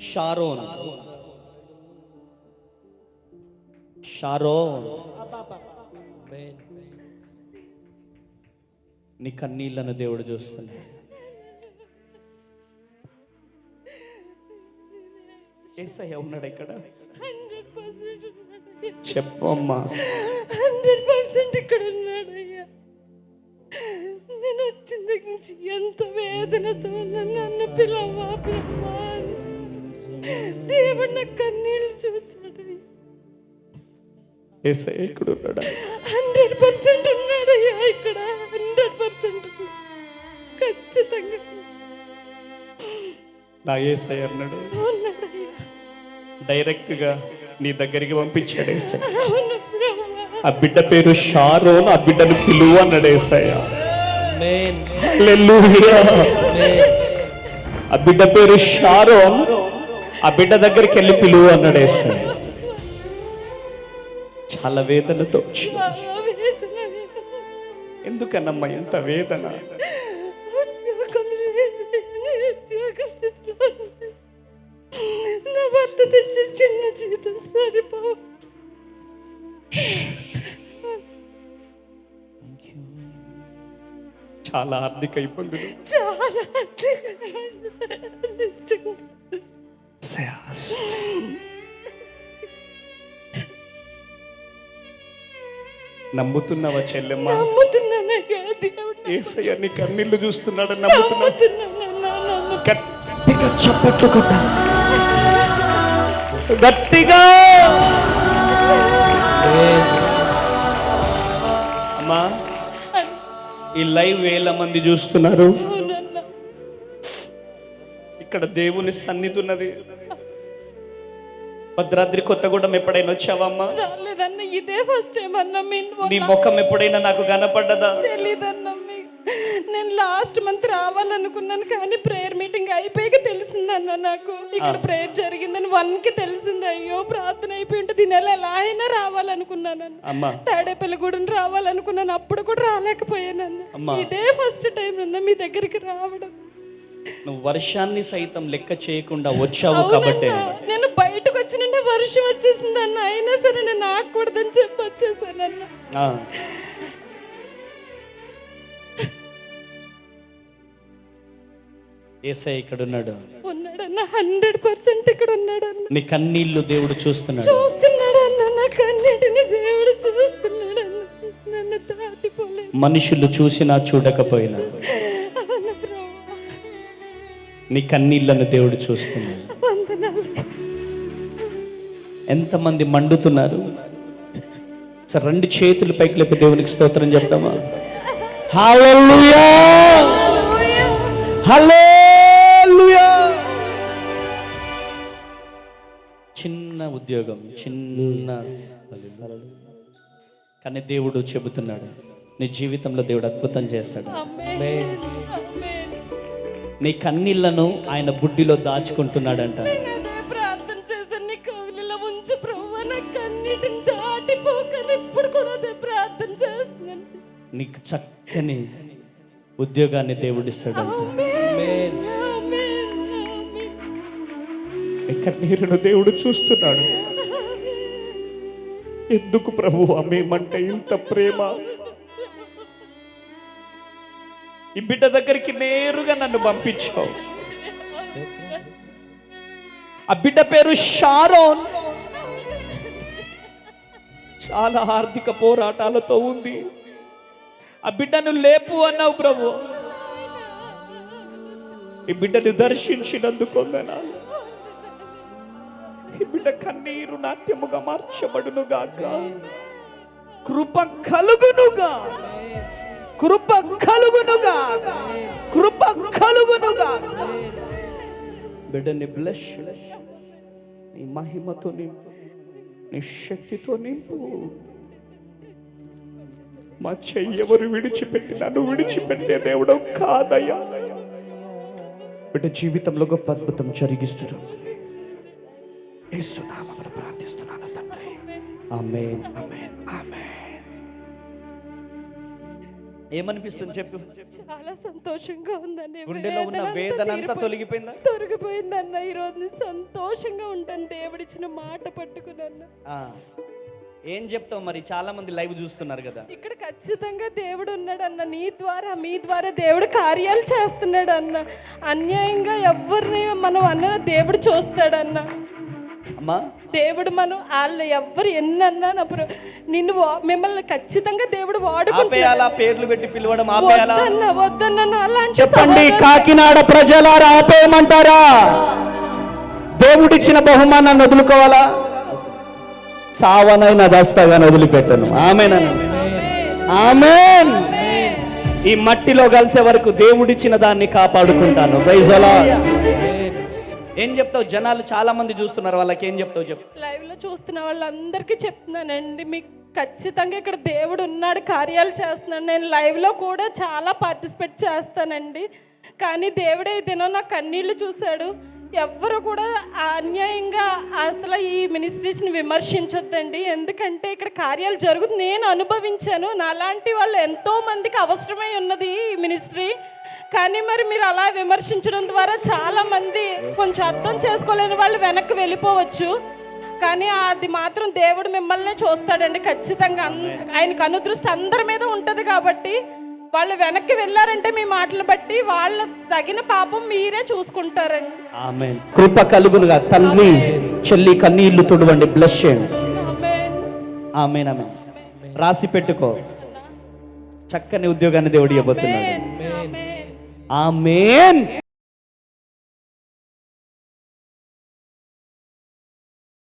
Sharon Sharon నీ కన్నీళ్లను దేవుడు చూస్తున్నాడు. యేసయ్య ఉన్నాడు ఇక్కడ. 100% ఉన్నాడు. చెప్పమ్మా. 100% ఇక్కడ ఉన్నాడు అయ్యా. నేను వచ్చిన దగ్గర నుంచి ఎంత వేదనతో నన్ను పిలవా అని దేవుడు నా కన్నీళ్ళు చూచాడు. యేసయ్య ఇక్కడ ఉన్నాడా? 100% ఉన్నాడు అయ్యా ఇక్కడ. 100% ఖచ్చితంగా నా యేసయ్య అన్నాడు. ఉన్నాడు అయ్యా. డైరెక్ట్ గా నీ దగ్గరికి పంపించాడు యేసయ్య. అవును ప్రభువా. ఆ బిడ్డ పేరు షారోన్, ఆ బిడ్డను పిలువు అన్నాడు యేసయ్య. హల్లెలూయా. ఆ బిడ్డ పేరు షారోన్, ఆ బిడ్డ దగ్గరికి వెళ్ళి పిలువు అన్నాడు యేసయ్య. చాలా వేదనతో చాలా వేదన. ఎందుకన్నమ్మా ఎంత వేదన? ఉద్యోగం లేదు, నిరుద్యోగ స్థితిలో ఉంది. నా భర్త తెచ్చే చిన్న జీతం సరిపోవు. చాలా ఆర్థిక ఇబ్బందులు. చాలా నమ్ముతున్నావా చెల్లెమ్మ? నమ్ముతున్నానయ్యా. దేవుడు యేసయ్య నీ కన్నీళ్లు చూస్తున్నాడు. నమ్ముతున్నావు? నమ్ముతున్నాను. గట్టిగా చప్పట్లు కొట్టాలి. గట్టిగా. అమ్మా, ఈ లైవ్ వేల మంది చూస్తున్నారు. అవునన్నా. ఇక్కడ దేవుని సన్నిధి ఉన్నది. భద్రాద్రి కొత్తగూడెం ఎప్పుడైనా వచ్చావమ్మా? రాలేదన్న, ఇదే ఫస్ట్ టైం అన్న. నీ ముఖం ఎప్పుడైనా నాకు కనపడ్డదా? తెలీదన్న. నేను లాస్ట్ మంత్ రావాలనుకున్నాను కానీ ప్రేయర్ మీటింగ్ అయిపోయాక తెలిసిందన్న నాకు ఇక్కడ ప్రేయర్ జరిగిందని. 1కి తెలిసింది. అయ్యో ప్రార్థన అయిపోయి ఉంటే దీని ఎలా అయినా రావాలనుకున్నానన్న. తాడేపల్లిగూడెం రావాలనుకున్నాను, అప్పుడు కూడా రాలేకపోయానన్న. ఇదే ఫస్ట్ టైం అన్న మీ దగ్గరికి రావడం. నువ్వు వర్షాన్ని సైతం లెక్క చేయకుండా వచ్చావు కాబట్టి. నేను బయటకు వచ్చినంటే వర్షం వచ్చేసింది అన్న. అయినా సరే నేను ఆగకూడదని చెప్పి వచ్చేసానన్న. యేసయ్య ఇక్కడ ఉన్నాడు. ఉన్నాడన్న. 100% ఇక్కడ ఉన్నాడన్న. నీ కన్నీళ్లు దేవుడు చూస్తున్నాడు. చూస్తున్నాడన్న. నా కన్నీటిని దేవుడు చూస్తున్నాడన్న. నన్ను దాటిపోలేదు. మనుషులు చూసినా చూడకపోయినా నీ కన్నీళ్లను దేవుడు చూస్తున్నాడు. ఎంతమంది మండుతున్నారు? సరే, 2 చేతులు పైకి లేపి దేవునికి స్తోత్రం చెప్తామా? హల్లెలూయా, హల్లెలూయా. చిన్న ఉద్యోగం, చిన్న, కానీ దేవుడు చెబుతున్నాడు నీ జీవితంలో దేవుడు అద్భుతం చేస్తాడు. నీ కన్నీళ్లను ఆయన బుడ్డిలో దాచుకుంటున్నాడంట. ప్రార్థన చేశాను, నీ కవిలలో ఉంచు ప్రభువా, నా కన్నీటిని దాటిపోకని ఇప్పుడు కూడా అదే ప్రార్థన చేస్తున్నాను. నీకు చక్కని ఉద్యోగాన్ని దేవుడిస్తాడంట. నీ కన్నీరును దేవుడు చూస్తున్నాడు. ఎందుకు ప్రభువా మేమంటే ఇంత ప్రేమ? ఈ బిడ్డ దగ్గరికి నేరుగా నన్ను పంపించావు. ఆ బిడ్డ పేరు షారోన్. చాలా ఆర్థిక పోరాటాలతో ఉంది. ఆ బిడ్డను లేపు అన్నావు ప్రభు. ఈ బిడ్డను దర్శించినందుకు వందనాలు. ఈ బిడ్డ కన్నీరు నాట్యముగా మార్చబడునుగాక. కృప కలుగునుగా, కృప కలుగునుగా, కృప కలుగునుగా. బిడ్డని బ్లెస్, నీ మహిమతో నింపు, నీ శక్తితో నింపు. మా చెయ్యెవరు విడిచిపెట్టినా నువ్వు విడిచిపెట్టే దేవుడు కాదయ్యా. బిడ్డ జీవితంలో గొప్ప అద్భుతం జరిగిస్తున్నావు. యేసు నామములో ప్రార్థిస్తున్నాను తండ్రి. ఆమేన్, ఆమేన్, ఆమేన్. ఏమనిపిస్తుంది చెప్పు? చాలా సంతోషంగా ఉందండి. గుండెలో ఉన్న వేదన అంతా తొలగిపోయిందా? తొలగిపోయిందన్న. ఈ రోజు సంతోషంగా ఉంటాను దేవుడిచ్చిన మాట పట్టుకున్నాను. ఏం చెప్తావు మరి? చాలా మంది లైవ్ చూస్తున్నారు కదా. ఇక్కడ ఖచ్చితంగా దేవుడు ఉన్నాడు అన్న. నీ ద్వారా మీ ద్వారా దేవుడు కార్యాలు చేస్తున్నాడు అన్న. అన్యాయంగా ఎవరిని మనం అన్న దేవుడు చూస్తాడన్న. అమ్మా దేవుడు మనం వాళ్ళు ఎవ్వరు ఎన్నన్నా నిన్ను మిమ్మల్ని ఖచ్చితంగా దేవుడు వాడుకుంటాడు. పేర్లు పెట్టి పిలవడం వద్దన్న అలాంటి చెప్పండి. కాకినాడ ప్రజలారా ఆపేయమంటారా? దేవుడిచ్చిన బహుమానాన్ని వదులుకోవాలా? చావనైనా దస్తాగాని వదిలిపెట్టను. ఆమేన్. ఈ మట్టిలో కలిసే వరకు దేవుడిచ్చిన దాన్ని కాపాడుకుంటాను. Praise the lord. ఏం చెప్తావు? జనాలు చాలా మంది చూస్తున్నారు, వాళ్ళకి ఏం చెప్తావు చెప్పు? లైవ్ లో చూస్తున్న వాళ్ళందరికీ చెప్తున్నానండి, మీకు ఖచ్చితంగా ఇక్కడ దేవుడు ఉన్నాడు, కార్యాలు చేస్తున్నాడు. నేను లైవ్ లో కూడా చాలా పార్టిసిపేట్ చేస్తానండి. కానీ దేవుడే ఈ దినం నా కన్నీళ్లు చూశాడు. ఎవ్వరు కూడా అన్యాయంగా అసలు ఈ మినిస్ట్రీస్ని విమర్శించొద్దండి. ఎందుకంటే ఇక్కడ కార్యాలు జరుగుతుంది, నేను అనుభవించాను. నాలాంటి వాళ్ళు ఎంతో మందికి అవసరమై ఉన్నది ఈ మినిస్ట్రీ. కానీ మరి మీరు అలా విమర్శించడం ద్వారా చాలామంది కొంచెం అర్థం చేసుకోలేని వాళ్ళు వెనక్కి వెళ్ళిపోవచ్చు. కానీ అది మాత్రం దేవుడు మిమ్మల్ని చూస్తాడండి ఖచ్చితంగా. ఆయనకు అనుదృష్టి అందరి మీద ఉంటుంది కాబట్టి వాళ్ళు వెనక్కి వెళ్ళారంటే మీ మాటలు బట్టి వాళ్ళ తగిన పాపం మీరే చూసుకుంటారండి. ఆమేన్. కృప కలుగునుగా. తండ్రి చెల్లి కన్నీళ్లు తుడవండి. బ్లెస్ చేయండి. ఆమేన్. ఆమేన్. రాసి పెట్టుకో. చక్కని ఉద్యోగాన్ని దేవుడు ఇవ్వబోతున్నాడు. ఆమేన్.